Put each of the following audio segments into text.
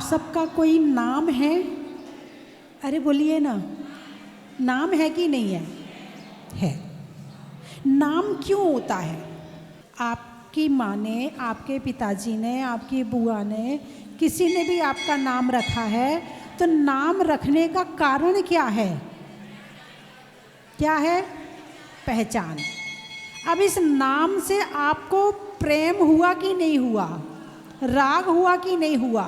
सबका कोई नाम है? अरे बोलिए ना, नाम है कि नहीं है? है। नाम क्यों होता है? आपकी माँ ने, आपके पिताजी ने, आपकी बुआ ने, किसी ने भी आपका नाम रखा है, तो नाम रखने का कारण क्या है? क्या है? पहचान। अब इस नाम से आपको प्रेम हुआ कि नहीं हुआ? राग हुआ कि नहीं हुआ?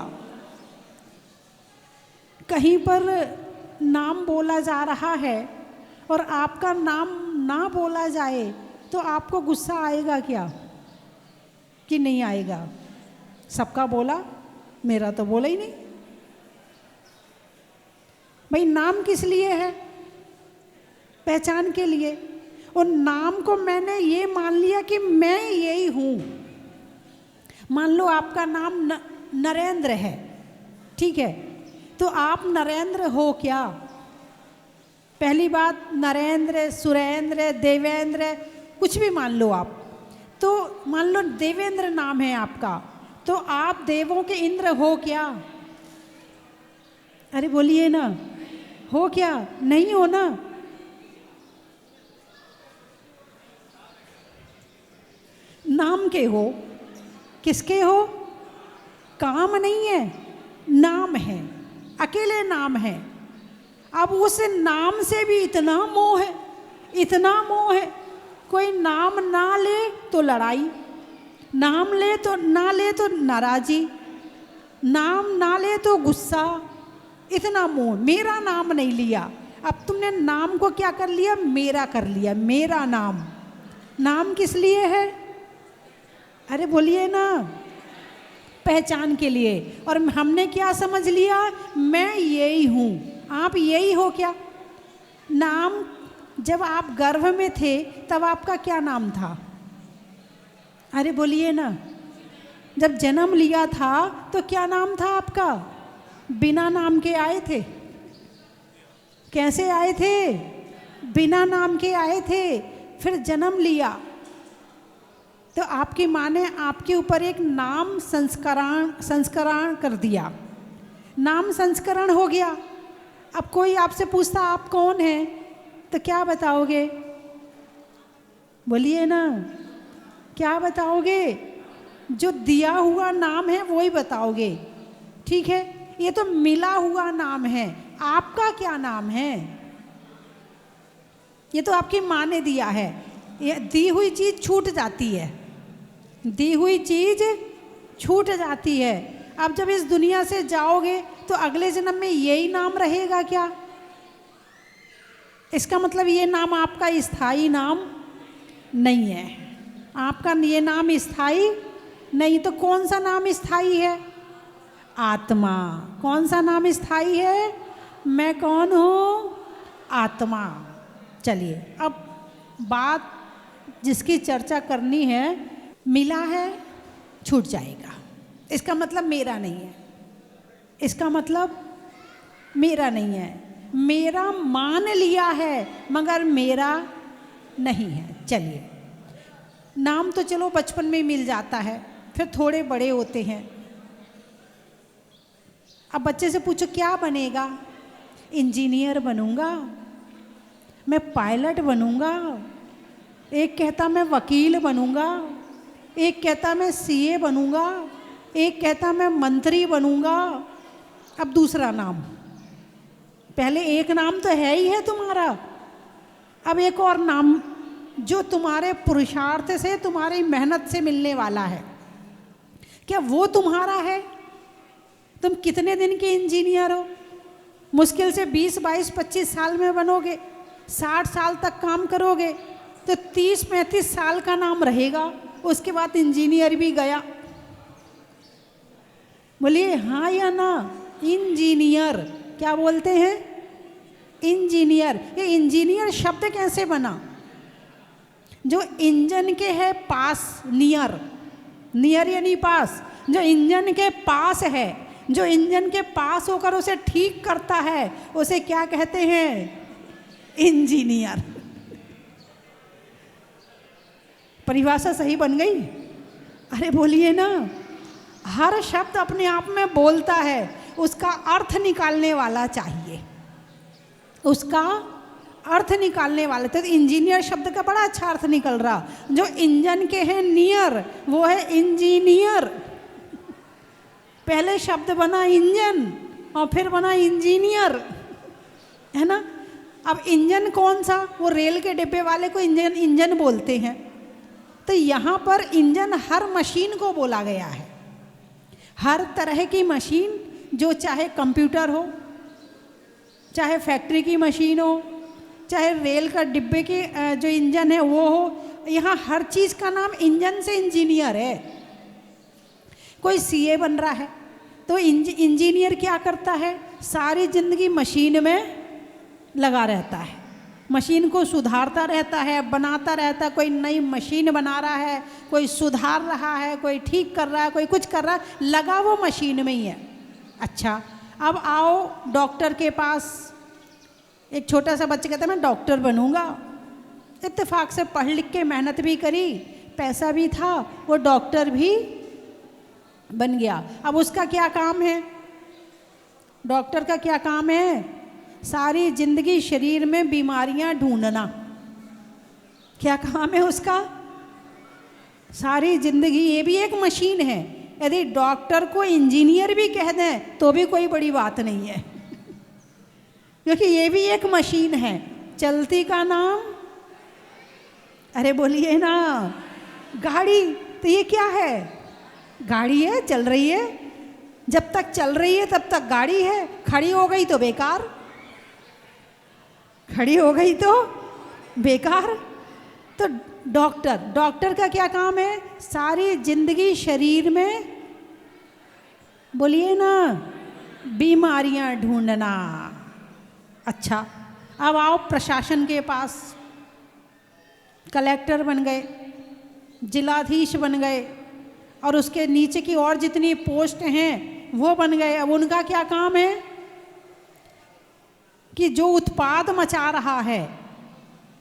कहीं पर नाम बोला जा रहा है और आपका नाम ना बोला जाए तो आपको गुस्सा आएगा क्या कि नहीं आएगा? सबका बोला, मेरा तो बोला ही नहीं। भाई नाम किस लिए है? पहचान के लिए। और नाम को मैंने ये मान लिया कि मैं यही हूँ। मान लो आपका नाम नरेंद्र है, ठीक है, तो आप नरेंद्र हो क्या? पहली बात, नरेंद्र, सुरेंद्र, देवेंद्र, कुछ भी मान लो आप, तो मान लो देवेंद्र नाम है आपका, तो आप देवों के इंद्र हो क्या? अरे बोलिए ना, हो क्या? नहीं हो ना। नाम के हो। किसके हो? काम नहीं है, नाम है, अकेले नाम है। अब उस नाम से भी इतना मोह है, इतना मोह है, कोई नाम ना ले तो लड़ाई, नाम ले तो ना ले तो नाराजी, नाम ना ले तो गुस्सा, इतना मोह। मेरा नाम नहीं लिया, अब तुमने नाम को क्या कर लिया? मेरा कर लिया, मेरा नाम। नाम किस लिए है? अरे बोलिए ना, पहचान के लिए। और हमने क्या समझ लिया? मैं यही हूँ। आप यही हो क्या? नाम, जब आप गर्भ में थे तब आपका क्या नाम था? अरे बोलिए ना, जब जन्म लिया था तो क्या नाम था आपका? बिना नाम के आए थे। कैसे आए थे? बिना नाम के आए थे, फिर जन्म लिया तो आपकी माँ ने आपके ऊपर एक नाम संस्करण कर दिया, नाम संस्करण हो गया। अब कोई आपसे पूछता आप कौन हैं, तो क्या बताओगे? बोलिए ना, क्या बताओगे? जो दिया हुआ नाम है वो ही बताओगे, ठीक है? ये तो मिला हुआ नाम है, आपका क्या नाम है? ये तो आपकी माँ ने दिया है। ये दी हुई चीज़ छूट जाती है, दी हुई चीज छूट जाती है। अब जब इस दुनिया से जाओगे तो अगले जन्म में यही नाम रहेगा क्या? इसका मतलब ये नाम आपका स्थायी नाम नहीं है। आपका ये नाम स्थायी नहीं, तो कौन सा नाम स्थायी है? आत्मा। कौन सा नाम स्थायी है? मैं कौन हूँ? आत्मा। चलिए, अब बात जिसकी चर्चा करनी है, मिला है छूट जाएगा, इसका मतलब मेरा नहीं है, इसका मतलब मेरा नहीं है। मेरा मान लिया है मगर मेरा नहीं है। चलिए, नाम तो चलो बचपन में ही मिल जाता है, फिर थोड़े बड़े होते हैं। अब बच्चे से पूछो क्या बनेगा? इंजीनियर बनूंगा, मैं पायलट बनूंगा, एक कहता मैं वकील बनूंगा, एक कहता मैं सीए बनूंगा, एक कहता मैं मंत्री बनूंगा। अब दूसरा नाम, पहले एक नाम तो है ही है तुम्हारा, अब एक और नाम जो तुम्हारे पुरुषार्थ से, तुम्हारी मेहनत से मिलने वाला है, क्या वो तुम्हारा है? तुम कितने दिन के इंजीनियर हो? मुश्किल से 20, 22, 25 साल में बनोगे, 60 साल तक काम करोगे तो 30, 35 साल का नाम रहेगा, उसके बाद इंजीनियर भी गया। बोलिए हाँ या ना? इंजीनियर, क्या बोलते हैं? इंजीनियर। ये इंजीनियर शब्द कैसे बना? जो इंजन के है पास, नियर, नियर यानी पास, जो इंजन के पास है, जो इंजन के पास होकर उसे ठीक करता है, उसे क्या कहते हैं? इंजीनियर। परिभाषा सही बन गई? अरे बोलिए ना, हर शब्द अपने आप में बोलता है उसका अर्थ निकालने वाला चाहिए, उसका अर्थ निकालने वाले। तो इंजीनियर शब्द का बड़ा अच्छा अर्थ निकल रहा। जो इंजन के हैं नियर, वो है इंजीनियर। पहले शब्द बना इंजन और फिर बना इंजीनियर, है ना। अब इंजन कौन सा, वो रेल के डिब्बे वाले को इंजन बोलते हैं। तो यहाँ पर इंजन हर मशीन को बोला गया है, हर तरह की मशीन, जो चाहे कंप्यूटर हो, चाहे फैक्ट्री की मशीन हो, चाहे रेल का डिब्बे के जो इंजन है वो हो। यहाँ हर चीज़ का नाम इंजन से इंजीनियर है। कोई सीए बन रहा है तो इंजीनियर क्या करता है, सारी जिंदगी मशीन में लगा रहता है, मशीन को सुधारता रहता है, बनाता रहता है। कोई नई मशीन बना रहा है, कोई सुधार रहा है, कोई ठीक कर रहा है, कोई कुछ कर रहा है, लगा वो मशीन में ही है। अच्छा, अब आओ डॉक्टर के पास। एक छोटा सा बच्चा कहता है मैं डॉक्टर बनूंगा, इत्तेफाक से पढ़ लिख के मेहनत भी करी, पैसा भी था, वो डॉक्टर भी बन गया। अब उसका क्या काम है, डॉक्टर का क्या काम है, सारी जिंदगी शरीर में बीमारियां ढूंढना। क्या काम है उसका, सारी जिंदगी। ये भी एक मशीन है। यदि डॉक्टर को इंजीनियर भी कह दें तो भी कोई बड़ी बात नहीं है, क्योंकि ये भी एक मशीन है। चलती का नाम, अरे बोलिए ना, गाड़ी। तो ये क्या है, गाड़ी है, चल रही है। जब तक चल रही है तब तक गाड़ी है, खड़ी हो गई तो बेकार, खड़ी हो गई तो बेकार। तो डॉक्टर का क्या काम है, सारी जिंदगी शरीर में, बोलिए ना, बीमारियां ढूंढना। अच्छा, अब आओ प्रशासन के पास। कलेक्टर बन गए, जिलाधीश बन गए, और उसके नीचे की और जितनी पोस्ट हैं वो बन गए। अब उनका क्या काम है कि जो उत्पाद मचा रहा है,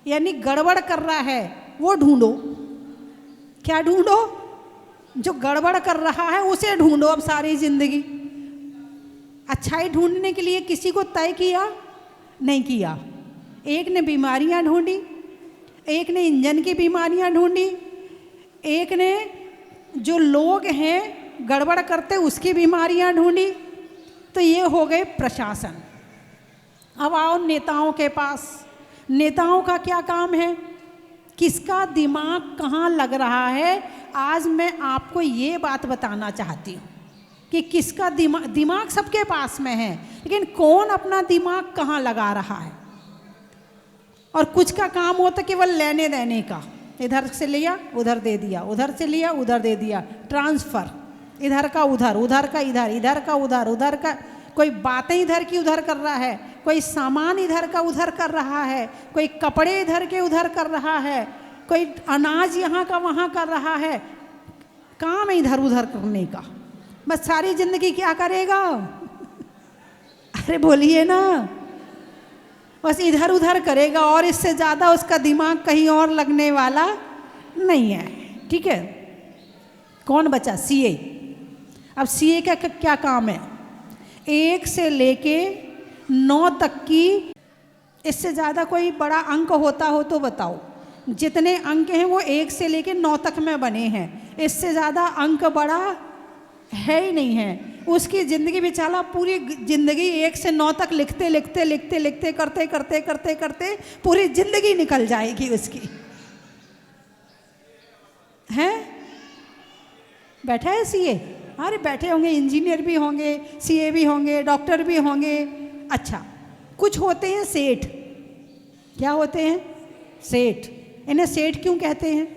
यानी गड़बड़ कर रहा है, वो ढूंढो। क्या ढूंढो, जो गड़बड़ कर रहा है उसे ढूंढो। अब सारी जिंदगी अच्छाई ढूंढने के लिए किसी को तय किया नहीं किया। एक ने बीमारियां ढूंढी, एक ने इंजन की बीमारियां ढूंढी, एक ने जो लोग हैं गड़बड़ करते उसकी बीमारियां ढूंढी। तो ये हो गए प्रशासन। अब आओ नेताओं के पास। नेताओं का क्या काम है, किसका दिमाग कहाँ लग रहा है। आज मैं आपको ये बात बताना चाहती हूँ कि किसका दिमाग सबके पास में है, लेकिन कौन अपना दिमाग कहाँ लगा रहा है। और कुछ का काम होता केवल लेने देने का, इधर से लिया उधर दे दिया, उधर से लिया उधर दे दिया, ट्रांसफ़र, इधर का उधर, उधर का इधर, इधर का उधर, उधर का। कोई बातें इधर की उधर कर रहा है, कोई सामान इधर का उधर कर रहा है, कोई कपड़े इधर के उधर कर रहा है, कोई अनाज यहाँ का वहाँ कर रहा है। काम है इधर उधर करने का। बस सारी जिंदगी क्या करेगा अरे बोलिए ना, बस इधर उधर करेगा, और इससे ज़्यादा उसका दिमाग कहीं और लगने वाला नहीं है। ठीक है, कौन बचा, सीए। अब सीए का क्या काम है, 1 से लेके 9 तक की, इससे ज़्यादा कोई बड़ा अंक होता हो तो बताओ। जितने अंक हैं वो 1 से लेके 9 तक में बने हैं, इससे ज़्यादा अंक बड़ा है ही नहीं है। उसकी ज़िंदगी बेचारा पूरी ज़िंदगी 1 से 9 तक लिखते लिखते लिखते लिखते करते करते करते करते पूरी ज़िंदगी निकल जाएगी उसकी। हैं, बैठा है सीए, अरे बैठे होंगे, इंजीनियर भी होंगे, सीए भी होंगे, डॉक्टर भी होंगे। अच्छा, कुछ होते हैं सेठ। क्या होते हैं, सेठ। इन्हें सेठ क्यों कहते हैं,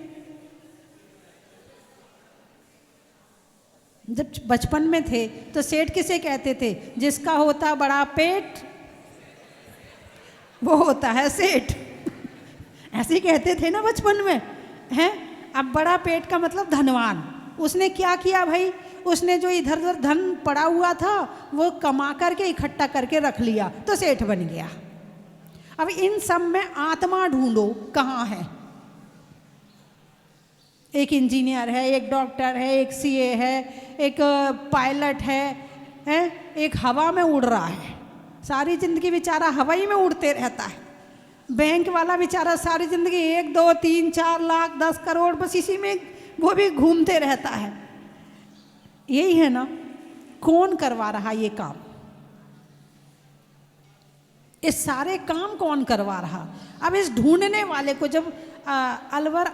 जब बचपन में थे तो सेठ किसे कहते थे, जिसका होता बड़ा पेट वो होता है सेठ ऐसे ही कहते थे ना बचपन में, हैं। अब बड़ा पेट का मतलब धनवान। उसने क्या किया भाई, उसने जो इधर उधर धन पड़ा हुआ था वो कमा करके इकट्ठा करके रख लिया तो सेठ बन गया। अब इन सब में आत्मा ढूंढो कहाँ है। एक इंजीनियर है, एक डॉक्टर है, एक सीए है, एक पायलट है, है, एक हवा में उड़ रहा है, सारी जिंदगी बेचारा हवा ही में उड़ते रहता है। बैंक वाला बेचारा सारी जिंदगी 1 2 3 4 लाख 10 करोड़ बस इसी में वो भी घूमते रहता है। यही है ना, कौन करवा रहा ये काम? इस सारे काम कौन करवा रहा? अब इस ढूंढने वाले को जब अल्बर्ट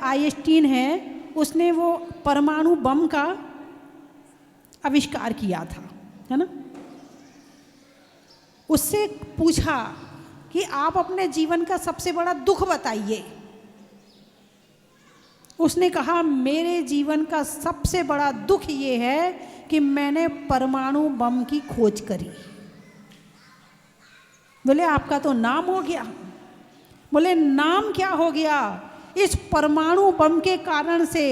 आइंस्टीन है, उसने वो परमाणु बम का आविष्कार किया था, है ना। उससे पूछा कि आप अपने जीवन का सबसे बड़ा दुख बताइए। उसने कहा मेरे जीवन का सबसे बड़ा दुख ये है कि मैंने परमाणु बम की खोज करी। बोले आपका तो नाम हो गया। बोले नाम क्या हो गया? इस परमाणु बम के कारण से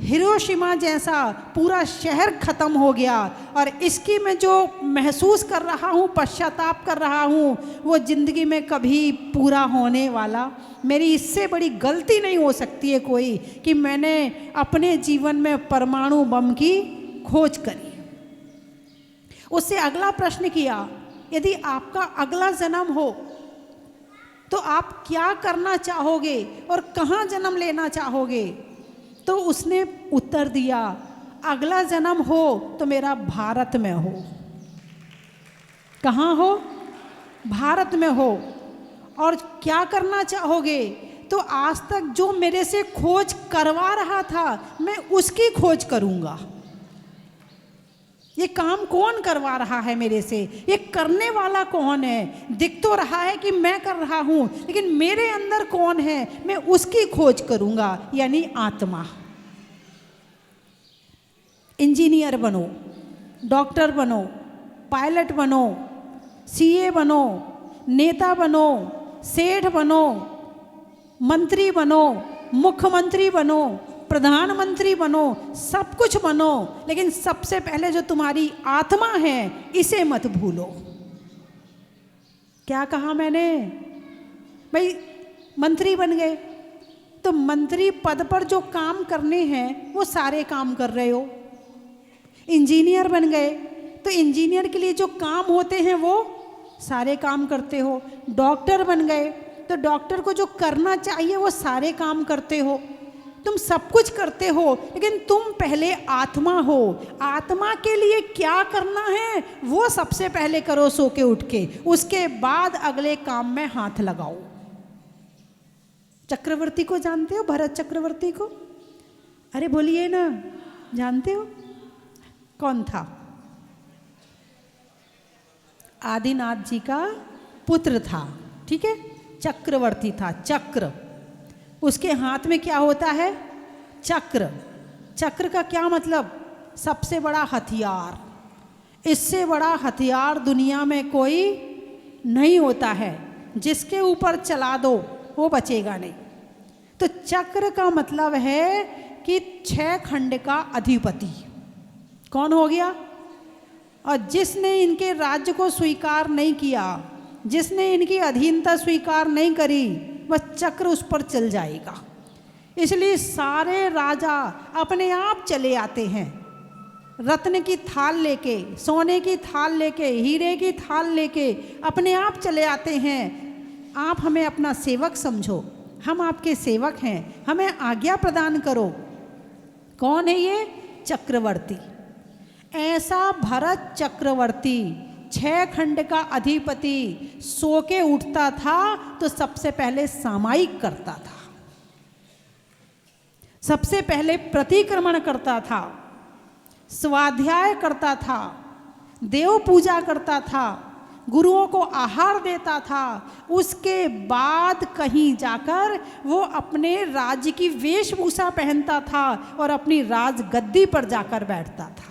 हिरोशिमा जैसा पूरा शहर खत्म हो गया, और इसकी मैं जो महसूस कर रहा हूँ, पश्चाताप कर रहा हूँ, वो जिंदगी में कभी पूरा होने वाला, मेरी इससे बड़ी गलती नहीं हो सकती है कोई कि मैंने अपने जीवन में परमाणु बम की खोज करी। उससे अगला प्रश्न किया, यदि आपका अगला जन्म हो तो आप क्या करना चाहोगे और कहाँ जन्म लेना चाहोगे? तो उसने उत्तर दिया, अगला जन्म हो तो मेरा भारत में हो। कहाँ हो? भारत में हो। और क्या करना चाहोगे? तो आज तक जो मेरे से खोज करवा रहा था मैं उसकी खोज करूँगा। ये काम कौन करवा रहा है मेरे से? ये करने वाला कौन है? दिख तो रहा है कि मैं कर रहा हूँ, लेकिन मेरे अंदर कौन है? मैं उसकी खोज करूँगा, यानी आत्मा। इंजीनियर बनो, डॉक्टर बनो, पायलट बनो, सीए बनो, नेता बनो, सेठ बनो, मंत्री बनो, मुख्यमंत्री बनो, प्रधानमंत्री बनो, सब कुछ बनो, लेकिन सबसे पहले जो तुम्हारी आत्मा है इसे मत भूलो। क्या कहा मैंने? भाई मंत्री बन गए तो मंत्री पद पर जो काम करने हैं वो सारे काम कर रहे हो। इंजीनियर बन गए तो इंजीनियर के लिए जो काम होते हैं वो सारे काम करते हो। डॉक्टर बन गए तो डॉक्टर को जो करना चाहिए वो सारे काम करते हो। तुम सब कुछ करते हो, लेकिन तुम पहले आत्मा हो। आत्मा के लिए क्या करना है वो सबसे पहले करो सो के उठ के, उसके बाद अगले काम में हाथ लगाओ। चक्रवर्ती को जानते हो? भरत चक्रवर्ती को? अरे बोलिए ना, जानते हो? कौन था? आदिनाथ जी का पुत्र था, ठीक है, चक्रवर्ती था। चक्र, उसके हाथ में क्या होता है? चक्र। चक्र का क्या मतलब? सबसे बड़ा हथियार। इससे बड़ा हथियार दुनिया में कोई नहीं होता है, जिसके ऊपर चला दो वो बचेगा नहीं। तो चक्र का मतलब है कि 6 खंड का अधिपति कौन हो गया? और जिसने इनके राज्य को स्वीकार नहीं किया, जिसने इनकी अधीनता स्वीकार नहीं करी, वह चक्र उस पर चल जाएगा। इसलिए सारे राजा अपने आप चले आते हैं, रत्न की थाल लेके, सोने की थाल लेके, हीरे की थाल लेके अपने आप चले आते हैं। आप हमें अपना सेवक समझो, हम आपके सेवक हैं, हमें आज्ञा प्रदान करो। कौन है ये? चक्रवर्ती। ऐसा भरत चक्रवर्ती 6 खंड का अधिपति सो के उठता था तो सबसे पहले सामायिक करता था, सबसे पहले प्रतिक्रमण करता था, स्वाध्याय करता था, देव पूजा करता था, गुरुओं को आहार देता था। उसके बाद कहीं जाकर वो अपने राज्य की वेशभूषा पहनता था और अपनी राज गद्दी पर जाकर बैठता था।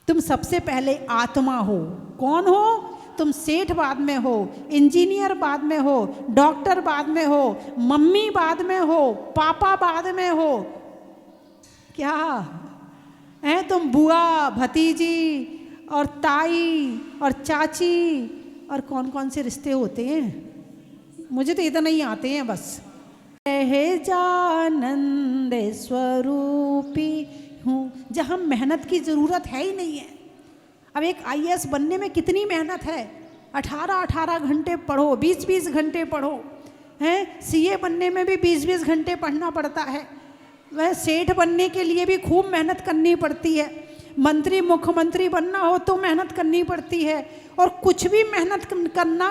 तुम सबसे पहले आत्मा हो। कौन हो? तुम सेठ बाद में हो, इंजीनियर बाद में हो, डॉक्टर बाद में हो, मम्मी बाद में हो, पापा बाद में हो। क्या है? तुम बुआ, भतीजी और ताई और चाची और कौन कौन से रिश्ते होते हैं, मुझे तो इतना ही आते हैं बस। हे जानंद स्वरूपी जहाँ मेहनत की ज़रूरत है ही नहीं है। अब एक आईएएस बनने में कितनी मेहनत है, 18-18 घंटे पढ़ो, 20-20 घंटे पढ़ो, हैं। सीए बनने में भी 20-20 घंटे पढ़ना पड़ता है। वह सेठ बनने के लिए भी खूब मेहनत करनी पड़ती है। मंत्री मुख्यमंत्री बनना हो तो मेहनत करनी पड़ती है। और कुछ भी मेहनत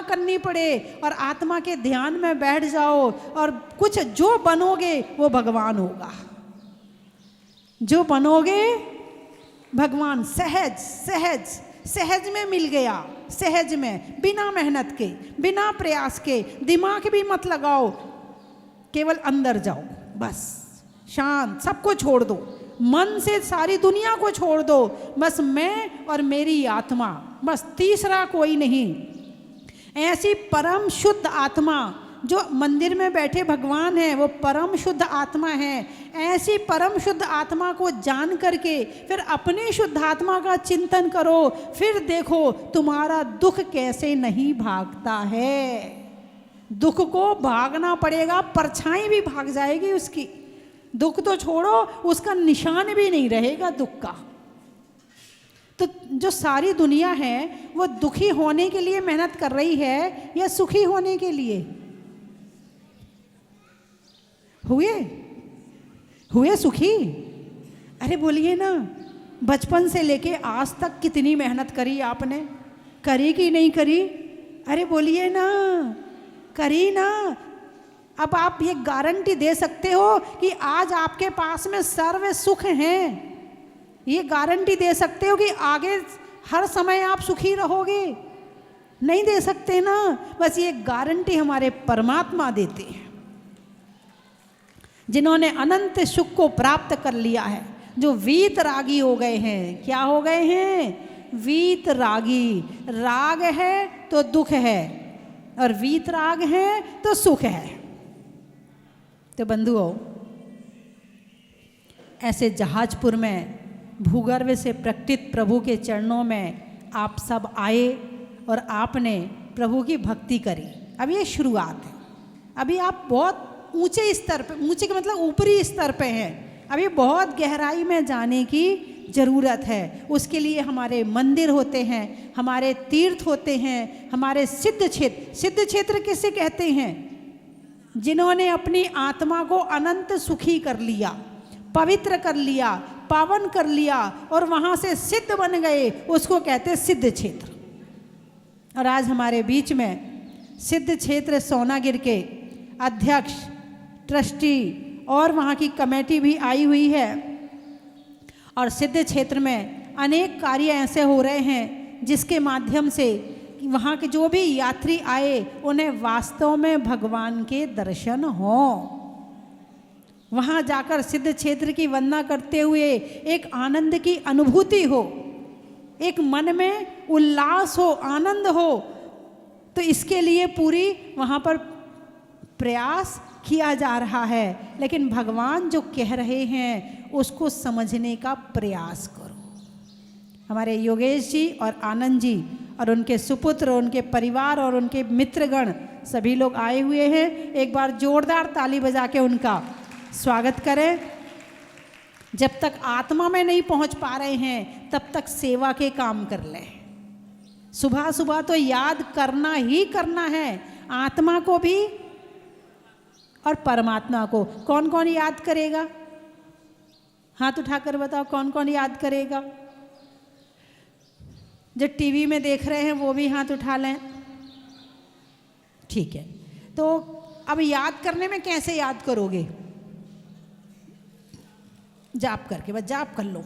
करनी पड़े और आत्मा के ध्यान में बैठ जाओ और कुछ जो बनोगे वो भगवान होगा। जो बनोगे भगवान सहज सहज सहज में मिल गया, सहज में, बिना मेहनत के, बिना प्रयास के, दिमाग भी मत लगाओ, केवल अंदर जाओ, बस शांत, सबको छोड़ दो, मन से सारी दुनिया को छोड़ दो, बस मैं और मेरी आत्मा, बस तीसरा कोई नहीं। ऐसी परम शुद्ध आत्मा, जो मंदिर में बैठे भगवान हैं वो परम शुद्ध आत्मा है। ऐसी परम शुद्ध आत्मा को जान करके फिर अपनी शुद्ध आत्मा का चिंतन करो, फिर देखो तुम्हारा दुख कैसे नहीं भागता है। दुख को भागना पड़ेगा, परछाई भी भाग जाएगी उसकी। दुख तो छोड़ो, उसका निशान भी नहीं रहेगा दुख का। तो जो सारी दुनिया है वो दुखी होने के लिए मेहनत कर रही है या सुखी होने के लिए? हुए सुखी? अरे बोलिए ना, बचपन से लेके आज तक कितनी मेहनत करी आपने, करी कि नहीं करी? अरे बोलिए ना, करी ना। अब आप ये गारंटी दे सकते हो कि आज आपके पास में सर्व सुख हैं, ये गारंटी दे सकते हो कि आगे हर समय आप सुखी रहोगे? नहीं दे सकते ना। बस ये गारंटी हमारे परमात्मा देते हैं, जिन्होंने अनंत सुख को प्राप्त कर लिया है, जो वीत रागी हो गए हैं। क्या हो गए हैं? वीत रागी। राग है तो दुख है और वीत राग है तो सुख है। तो बंधुओं, ऐसे जहाजपुर में भूगर्भ से प्रकटित प्रभु के चरणों में आप सब आए और आपने प्रभु की भक्ति करी। अब ये शुरुआत है, अभी आप बहुत ऊंचे स्तर पे, ऊंचे का मतलब ऊपरी स्तर पे हैं, अभी बहुत गहराई में जाने की ज़रूरत है। उसके लिए हमारे मंदिर होते हैं, हमारे तीर्थ होते हैं, हमारे सिद्ध क्षेत्र। सिद्ध क्षेत्र किसे कहते हैं? जिन्होंने अपनी आत्मा को अनंत सुखी कर लिया, पवित्र कर लिया, पावन कर लिया और वहाँ से सिद्ध बन गए, उसको कहते हैं सिद्ध क्षेत्र। और आज हमारे बीच में सिद्ध क्षेत्र सोनागिर के अध्यक्ष, ट्रस्टी और वहाँ की कमेटी भी आई हुई है। और सिद्ध क्षेत्र में अनेक कार्य ऐसे हो रहे हैं जिसके माध्यम से वहाँ के जो भी यात्री आए उन्हें वास्तव में भगवान के दर्शन हों। वहाँ जाकर सिद्ध क्षेत्र की वंदना करते हुए एक आनंद की अनुभूति हो, एक मन में उल्लास हो, आनंद हो। तो इसके लिए पूरी वहाँ पर प्रयास किया जा रहा है। लेकिन भगवान जो कह रहे हैं उसको समझने का प्रयास करो। हमारे योगेश जी और आनंद जी और उनके सुपुत्र, उनके परिवार और उनके मित्रगण सभी लोग आए हुए हैं। एक बार जोरदार ताली बजा के उनका स्वागत करें। जब तक आत्मा में नहीं पहुंच पा रहे हैं तब तक सेवा के काम कर लें। सुबह सुबह तो याद करना ही करना है, आत्मा को भी और परमात्मा को। कौन कौन याद करेगा? हाथ उठाकर बताओ, कौन कौन याद करेगा? जो टीवी में देख रहे हैं वो भी हाथ उठा लें। ठीक है, तो अब याद करने में कैसे याद करोगे? जाप करके, बस जाप कर लो,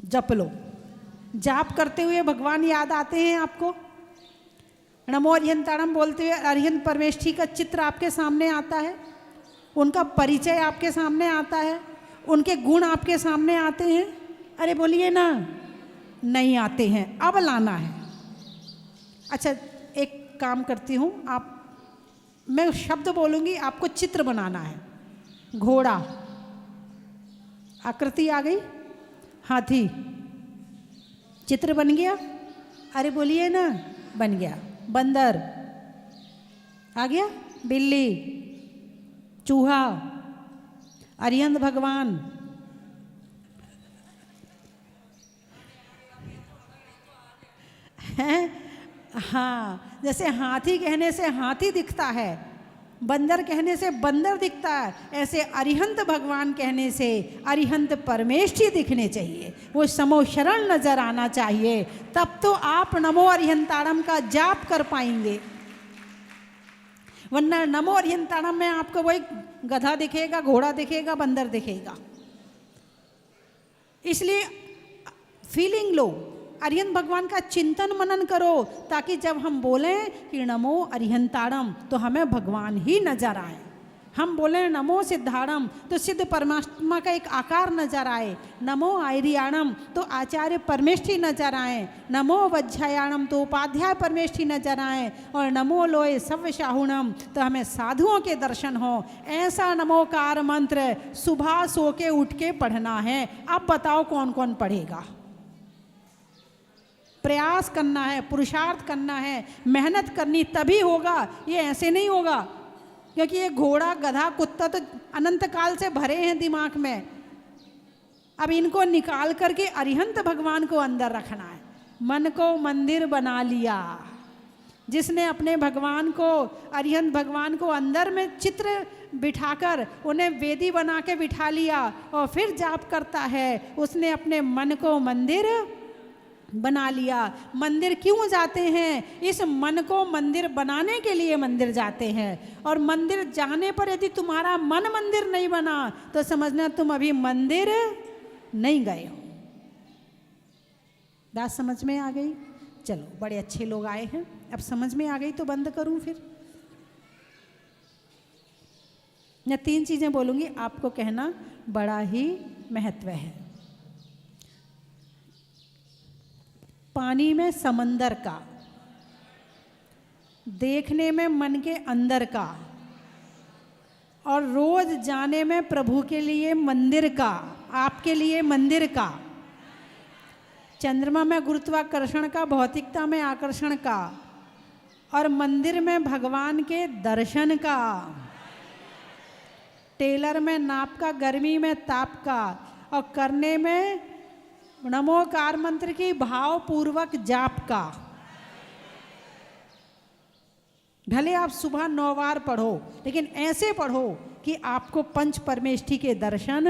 जप लो। जाप करते हुए भगवान याद आते हैं आपको। नमो अरिहंताणम बोलते हुए अरिहंत परमेष्ठी का चित्र आपके सामने आता है, उनका परिचय आपके सामने आता है, उनके गुण आपके सामने आते हैं। अरे बोलिए ना, नहीं आते हैं, अब लाना है। अच्छा, एक काम करती हूँ, मैं शब्द बोलूँगी, आपको चित्र बनाना है। घोड़ा, आकृति आ गई, हाथी, चित्र बन गया। अरे बोलिए ना, बन गया। बंदर आ गया, बिल्ली, चूहा, अरिहंत भगवान, हैं। हाँ, जैसे हाथी कहने से हाथी दिखता है, बंदर कहने से बंदर दिखता है, ऐसे अरिहंत भगवान कहने से अरिहंत परमेष्ठी दिखने चाहिए, वो समो शरण नजर आना चाहिए, तब तो आप नमो अरिहंताणम का जाप कर पाएंगे। वरना नमो अरिहंताणम में आपको वही गधा दिखेगा, घोड़ा दिखेगा, बंदर दिखेगा। इसलिए फीलिंग लो, अरिहंत भगवान का चिंतन मनन करो, ताकि जब हम बोलें कि नमो अरिहंताणम तो हमें भगवान ही नजर आए। हम बोलें नमो सिद्धाणम तो सिद्ध परमात्मा का एक आकार नजर आए, नमो आयरियाणम तो आचार्य परमेष्ठी नजर आए, नमो वज्रयाणम तो उपाध्याय परमेष्ठी नजर आए, और नमो लोय सव्य शाहुणम तो हमें साधुओं के दर्शन हो। ऐसा नमोकार मंत्र सुबह सो के उठ के पढ़ना है। अब बताओ कौन कौन पढ़ेगा? प्रयास करना है, पुरुषार्थ करना है, मेहनत करनी, तभी होगा। ये ऐसे नहीं होगा, क्योंकि ये घोड़ा गधा कुत्ता तो अनंत काल से भरे हैं दिमाग में। अब इनको निकाल करके अरिहंत भगवान को अंदर रखना है। मन को मंदिर बना लिया, जिसने अपने भगवान को, अरिहंत भगवान को अंदर में चित्र बिठाकर उन्हें वेदी बना के बिठा लिया और फिर जाप करता है, उसने अपने मन को मंदिर बना लिया। मंदिर क्यों जाते हैं? इस मन को मंदिर बनाने के लिए मंदिर जाते हैं। और मंदिर जाने पर यदि तुम्हारा मन मंदिर नहीं बना तो समझना तुम अभी मंदिर नहीं गए हो। बात समझ में आ गई? चलो, बड़े अच्छे लोग आए हैं, अब समझ में आ गई तो बंद करूं फिर। मैं 3 चीजें बोलूंगी, आपको कहना बड़ा ही महत्व है। पानी में समंदर का, देखने में मन के अंदर का, और रोज जाने में प्रभु के लिए मंदिर का, आपके लिए मंदिर का। चंद्रमा में गुरुत्वाकर्षण का, भौतिकता में आकर्षण का, और मंदिर में भगवान के दर्शन का। टेलर में नाप का, गर्मी में ताप का, और करने में नमोकार मंत्र की भावपूर्वक जाप का। भले आप सुबह 9 बार पढ़ो, लेकिन ऐसे पढ़ो कि आपको पंच परमेष्ठी के दर्शन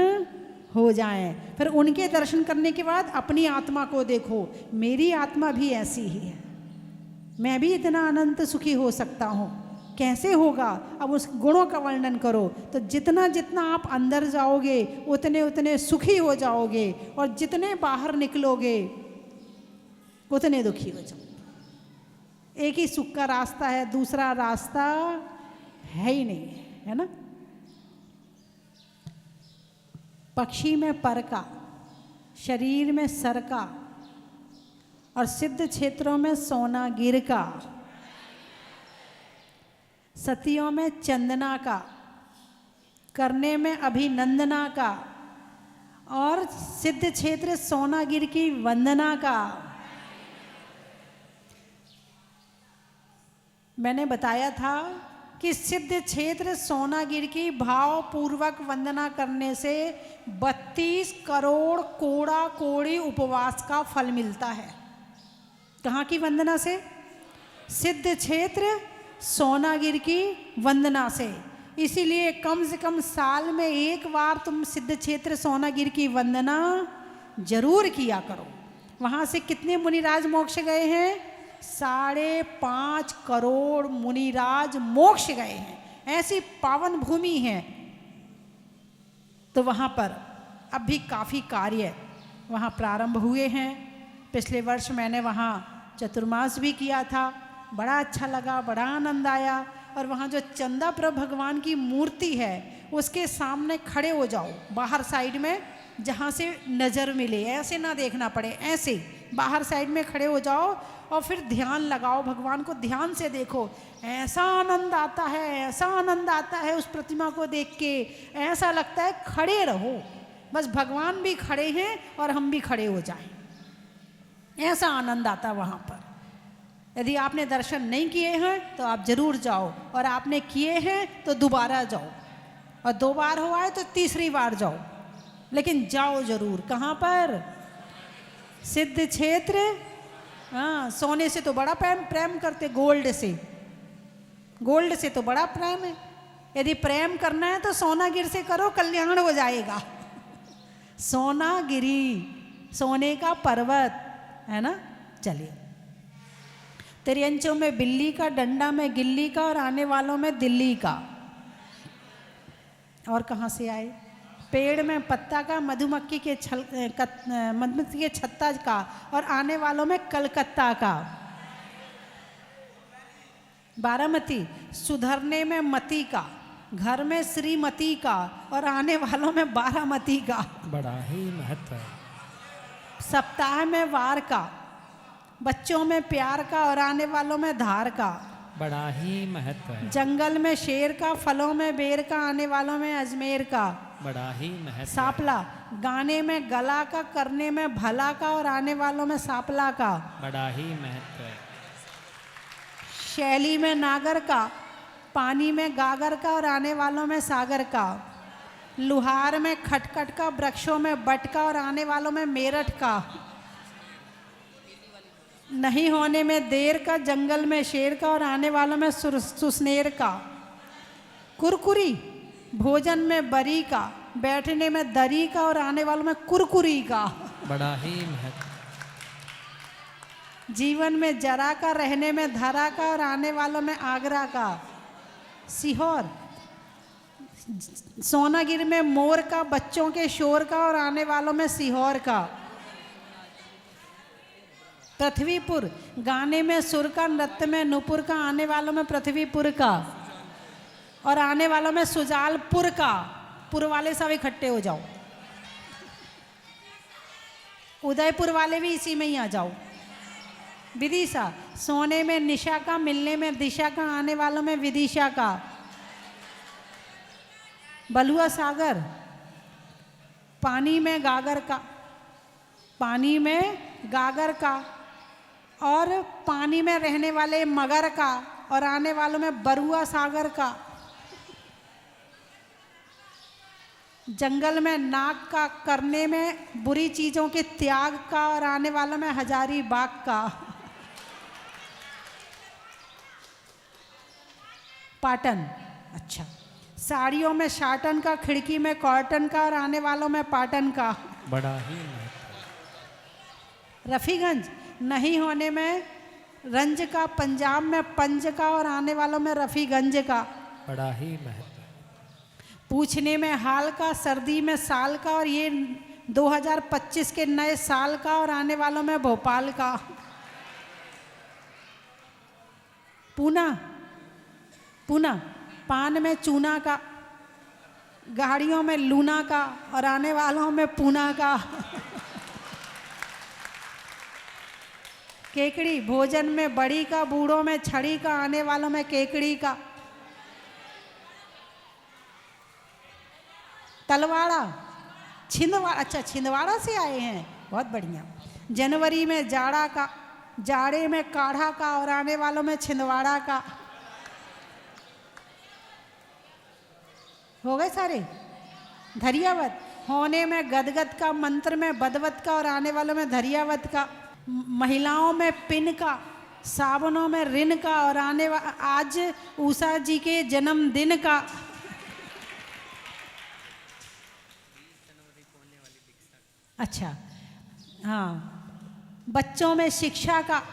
हो जाएं। फिर उनके दर्शन करने के बाद अपनी आत्मा को देखो, मेरी आत्मा भी ऐसी ही है, मैं भी इतना अनंत सुखी हो सकता हूँ। कैसे होगा? अब उस गुणों का वर्णन करो। तो जितना जितना आप अंदर जाओगे उतने उतने सुखी हो जाओगे, और जितने बाहर निकलोगे उतने दुखी हो जाओगे। एक ही सुख का रास्ता है, दूसरा रास्ता है ही नहीं, है ना? पक्षी में पर का, शरीर में सर का, और सिद्ध क्षेत्रों में सोना गिर का, सतियों में चंदना का, करने में अभिनंदना का, और सिद्ध क्षेत्र सोनागिर की वंदना का। मैंने बताया था कि सिद्ध क्षेत्र सोनागिर की भावपूर्वक वंदना करने से 32 करोड़ कोड़ा कोड़ी उपवास का फल मिलता है। कहाँ की वंदना से? सिद्ध क्षेत्र सोनागिर की वंदना से। इसीलिए कम से कम साल में 1 बार तुम सिद्ध क्षेत्र सोनागिर की वंदना जरूर किया करो। वहाँ से कितने मुनिराज मोक्ष गए हैं? 5.5 करोड़ मुनिराज मोक्ष गए हैं। ऐसी पावन भूमि है। तो वहाँ पर अब भी काफ़ी कार्य वहाँ प्रारंभ हुए हैं। पिछले वर्ष मैंने वहाँ चतुर्मास भी किया था, बड़ा अच्छा लगा, बड़ा आनंद आया। और वहाँ जो चंदा प्रभु भगवान की मूर्ति है उसके सामने खड़े हो जाओ, बाहर साइड में, जहाँ से नज़र मिले, ऐसे ना देखना पड़े, ऐसे बाहर साइड में खड़े हो जाओ और फिर ध्यान लगाओ, भगवान को ध्यान से देखो। ऐसा आनंद आता है, ऐसा आनंद आता है उस प्रतिमा को देख के, ऐसा लगता है खड़े रहो, बस भगवान भी खड़े हैं और हम भी खड़े हो जाएं। ऐसा आनंद आता है वहाँ पर। यदि आपने दर्शन नहीं किए हैं तो आप जरूर जाओ, और आपने किए हैं तो दोबारा जाओ, और 2 बार हुआ है तो तीसरी बार जाओ, लेकिन जाओ जरूर। कहाँ पर? सिद्ध क्षेत्र हाँ, सोने से तो बड़ा प्रेम प्रेम करते, गोल्ड से तो बड़ा प्रेम है। यदि प्रेम करना है तो सोनागिर से करो, कल्याण हो जाएगा। सोनागिरी, सोने का पर्वत है ना। चलिए, तिरंचों में बिल्ली का, डंडा में गिल्ली का और आने वालों में दिल्ली का। और कहाँ से आए? पेड़ में पत्ता का, मधुमक्खी के मधुमक्खी के छत्ता का और आने वालों में कलकत्ता का। बारामती, सुधरने में मती का, घर में श्रीमती का और आने वालों में बारामती का। बड़ा ही महत्व है। सप्ताह में वार का, बच्चों में प्यार का और आने वालों में धार का। बड़ा ही महत्व है। जंगल में शेर का, फलों में बेर का, आने वालों में अजमेर का। बड़ा ही महत्व। सापला, गाने में गला का, करने में भला का और आने वालों में सापला का। बड़ा ही महत्व है। शैली में नागर का, पानी में गागर का और आने वालों में सागर का। लुहार में खटखट का, वृक्षों में बट का और आने वालों में मेरठ का। नहीं होने में देर का, जंगल में शेर का और आने वालों में सुसनेर का। कुरकुरी, भोजन में बरी का, बैठने में दरी का और आने वालों में कुरकुरी का। बड़ा ही महत्व। जीवन में जरा का, रहने में धरा का और आने वालों में आगरा का। सीहोर, सोनागिर में मोर का, बच्चों के शोर का और आने वालों में सीहोर का। पृथ्वीपुर, गाने में सुर का, नृत्य में नुपुर का, आने वालों में पृथ्वीपुर का और आने वालों में सुजालपुर का। पुर वाले सब इकट्ठे हो जाओ, उदयपुर वाले भी इसी में ही आ जाओ। विदिशा, सोने में निशा का, मिलने में दिशा का, आने वालों में विदिशा का। बलुआ सागर, पानी में गागर का, पानी में गागर का और पानी में रहने वाले मगर का और आने वालों में बरुआ सागर का। जंगल में नाग का, करने में बुरी चीजों के त्याग का और आने वालों में हजारी बाग का। पाटन, अच्छा, साड़ियों में शाटन का, खिड़की में कॉटन का और आने वालों में पाटन का। बड़ा ही महत्व। रफीगंज, नहीं होने में रंज का, पंजाब में पंज का और आने वालों में रफीगंज का। बड़ा ही महत्व। पूछने में हाल का, सर्दी में साल का और ये 2025 के नए साल का और आने वालों में भोपाल का। पूना, पूना, पान में चूना का, गाड़ियों में लूना का और आने वालों में पूना का। केकड़ी, भोजन में बड़ी का, बूढ़ों में छड़ी का, आने वालों में केकड़ी का। तलवाड़ा, छिंदवाड़ा, अच्छा छिंदवाड़ा से आए हैं, बहुत बढ़िया। जनवरी में जाड़ा का, जाड़े में काढ़ा का और आने वालों में छिंदवाड़ा का। हो गए सारे। धरियावत, होने में गदगद का, मंत्र में बदवत का और आने वालों में धरियावत का। महिलाओं में पिन का, सावनों में ऋण का और आज उषा जी के जन्मदिन का। अच्छा, हाँ, बच्चों में शिक्षा का,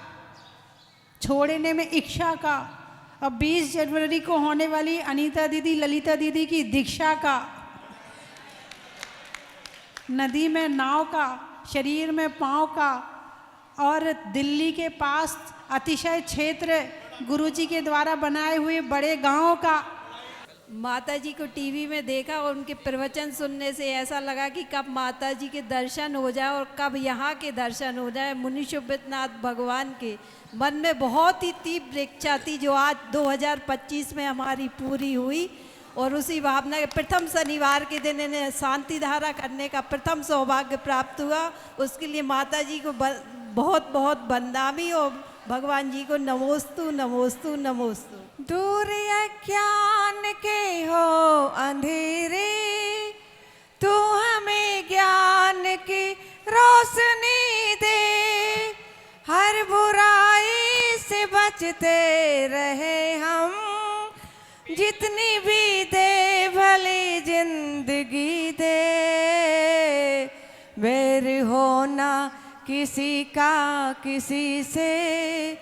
छोड़ने में इच्छा का और 20 जनवरी को होने वाली अनीता दीदी, ललिता दीदी की दीक्षा का। नदी में नाव का, शरीर में पाँव का और दिल्ली के पास अतिशय क्षेत्र गुरुजी के द्वारा बनाए हुए बड़े गांव का। माता जी को टीवी में देखा और उनके प्रवचन सुनने से ऐसा लगा कि कब माता जी के दर्शन हो जाए और कब यहाँ के दर्शन हो जाए। मुनि सुब्रतनाथ भगवान के मन में बहुत ही तीव्र इच्छा थी, जो आज 2025 में हमारी पूरी हुई। और उसी भावना के प्रथम शनिवार के दिन इन्हें शांति धारा करने का प्रथम सौभाग्य प्राप्त हुआ। उसके लिए माता जी को बहुत बहुत वंदनामी और भगवान जी को नमोस्तु नमोस्तु नमोस्तु। दूर अज्ञान के हो अंधेरे, तू हमें ज्ञान की रोशनी दे। हर बुरा नाचते रहे हम, जितनी भी दे भली जिंदगी दे, बैर होना किसी का किसी से,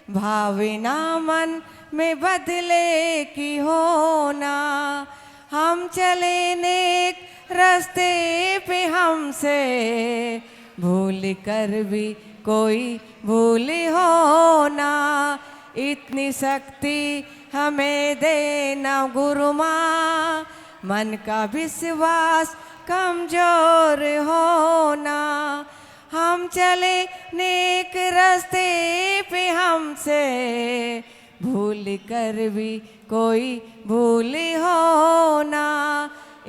भावना मन में बदले की होना। हम चले नेक रास्ते पे हमसे, भूल कर भी कोई भूल होना। इतनी शक्ति हमें देना गुरु माँ, मन का विश्वास कमजोर होना। हम चले नेक रास्ते पे हमसे, भूल कर भी कोई भूल होना।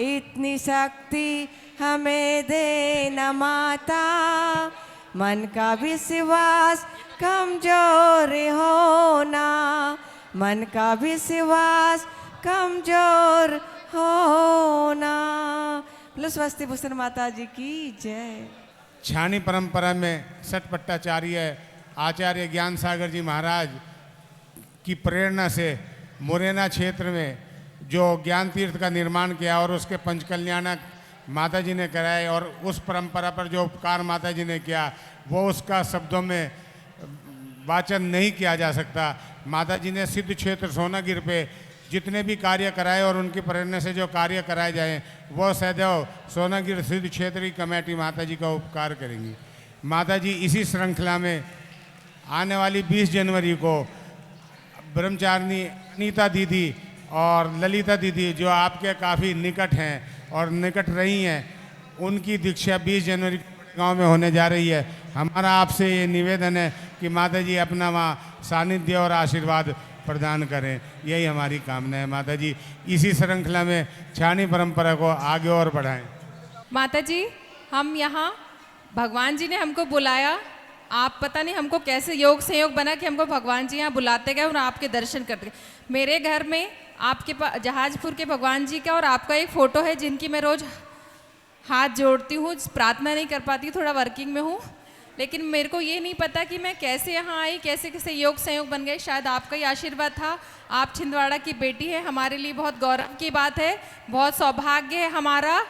इतनी शक्ति हमें देना माता, मन का विश्वास कमजोर होना, मन का विश्वास कमजोर होना। बोलो स्वस्ति भूषण माता जी की जय। छानी परंपरा में सठ पट्टाचार्य आचार्य ज्ञान सागर जी महाराज की प्रेरणा से मुरैना क्षेत्र में जो ज्ञान तीर्थ का निर्माण किया और उसके पंचकल्याणक माता जी ने कराए, और उस परंपरा पर जो उपकार माता जी ने किया वो उसका शब्दों में वाचन नहीं किया जा सकता। माता जी ने सिद्ध क्षेत्र सोनागिर पे जितने भी कार्य कराए और उनकी प्रेरणा से जो कार्य कराए जाएं वो सदैव सोनागिर सिद्ध क्षेत्र की कमेटी माता जी का उपकार करेंगी। माता जी इसी श्रृंखला में आने वाली 20 जनवरी को ब्रह्मचारिणी अनीता दीदी और ललिता दीदी जो आपके काफ़ी निकट हैं और निकट रही हैं, उनकी दीक्षा 20 जनवरी गांव में होने जा रही है। हमारा आपसे ये निवेदन है कि माता जी अपना वहाँ सानिध्य और आशीर्वाद प्रदान करें, यही हमारी कामना है। माता जी इसी श्रृंखला में छानी परंपरा को आगे और बढ़ाएं। माता जी हम यहाँ, भगवान जी ने हमको बुलाया, आप पता नहीं हमको कैसे योग संयोग बना कि हमको भगवान जी यहाँ बुलाते गए और आपके दर्शन करते गए। मेरे घर में आपके जहाजपुर के भगवान जी का और आपका एक फ़ोटो है जिनकी मैं रोज़ हाथ जोड़ती हूँ, प्रार्थना नहीं कर पाती, थोड़ा वर्किंग में हूँ। लेकिन मेरे को ये नहीं पता कि मैं कैसे यहाँ आई, कैसे कैसे योग संयोग बन गए। शायद आपका ही आशीर्वाद था। आप छिंदवाड़ा की बेटी है, हमारे लिए बहुत गौरव की बात है, बहुत सौभाग्य है हमारा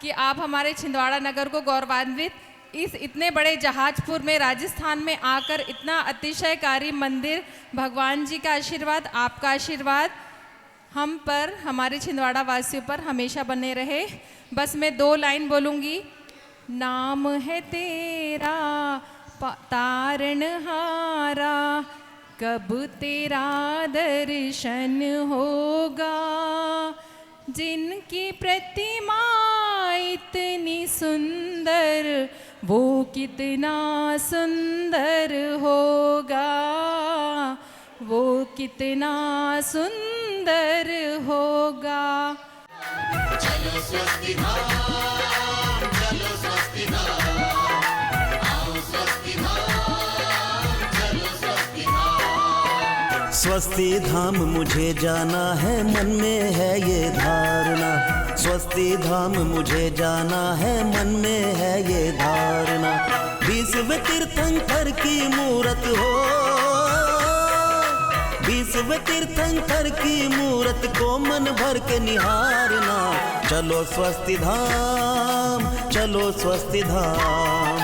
कि आप हमारे छिंदवाड़ा नगर को गौरवान्वित इस इतने बड़े जहाजपुर में राजस्थान में आकर इतना अतिशयकारी मंदिर, भगवान जी का आशीर्वाद, आपका आशीर्वाद हम पर, हमारे छिंदवाड़ा वासियों पर हमेशा बने रहे। बस मैं 2 लाइन बोलूँगी। नाम है तेरा तारणहारा, कब तेरा दर्शन होगा। जिनकी प्रतिमा इतनी सुंदर, वो कितना सुंदर होगा, वो कितना सुंदर होगा। चलो स्वस्ति धाम, चलो स्वस्ति धाम, आओ स्वस्ति धाम, चलो स्वस्ति धाम। स्वस्ति धाम मुझे जाना है, मन में है ये धारणा। स्वस्ति धाम मुझे जाना है, मन में है ये धारणा। 20वें तीर्थंकर की मूरत हो, 20वें तीर्थंकर की मूरत को मन भर के निहारना। चलो स्वस्ति धाम, चलो स्वस्ति धाम,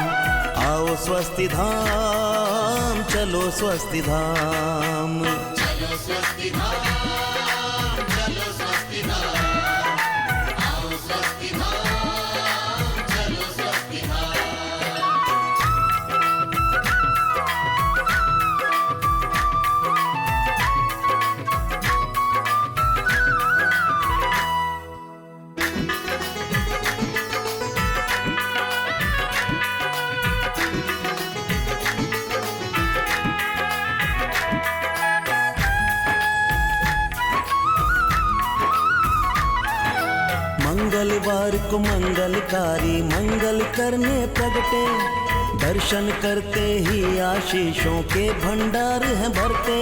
आओ स्वस्ति धाम, चलो स्वस्ति धाम। चलो स्वस्ति धाम, चलो स्वस्ति धाम, आओ स्वस्ति धाम, चलो स्वस्ति धाम। मंगलवार को मंगलकारी मंगल करने प्रगटे, दर्शन करते ही आशीषों के भंडार हैं भरते।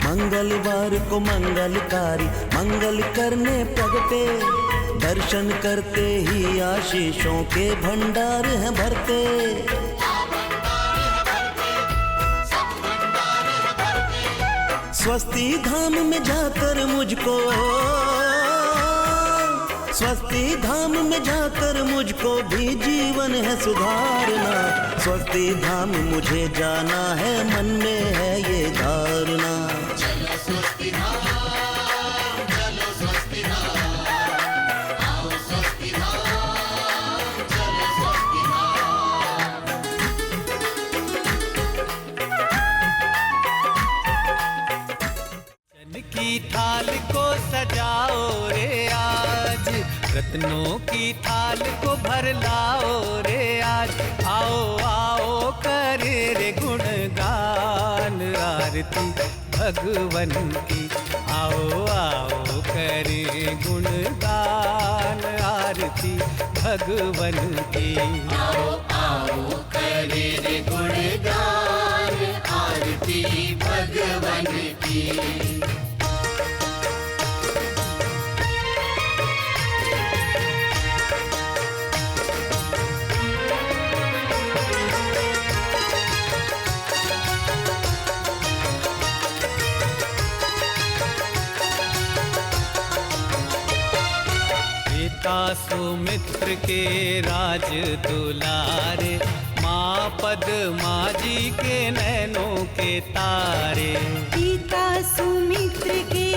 मंगलवार को मंगलकारी मंगल करने प्रगटे, दर्शन करते ही आशीषों के भंडार हैं भरते। स्वस्ति धाम में जाकर मुझको, स्वस्ति धाम में जाकर मुझको भी जीवन है सुधारना। स्वस्ति धाम मुझे जाना है, मन में है ये धारणा। चलो स्वस्ति धाम, चलो स्वस्ति धाम, आओ स्वस्ति धाम, चलो स्वस्ति धाम। जन की थाल को सजाओ रे आज, रत्नों की थाल को भर लाओ रे आज। आओ आओ करे रे गुणगान आरती भगवन की। आओ आओ करे गुणगान आरती भगवन की। आओ आओ करे रे गुणगान आरती भगवन की। पिता सुमित्र के राज दुलारे, माँ पद्मा जी के नैनों के तारे। पिता सुमित्र के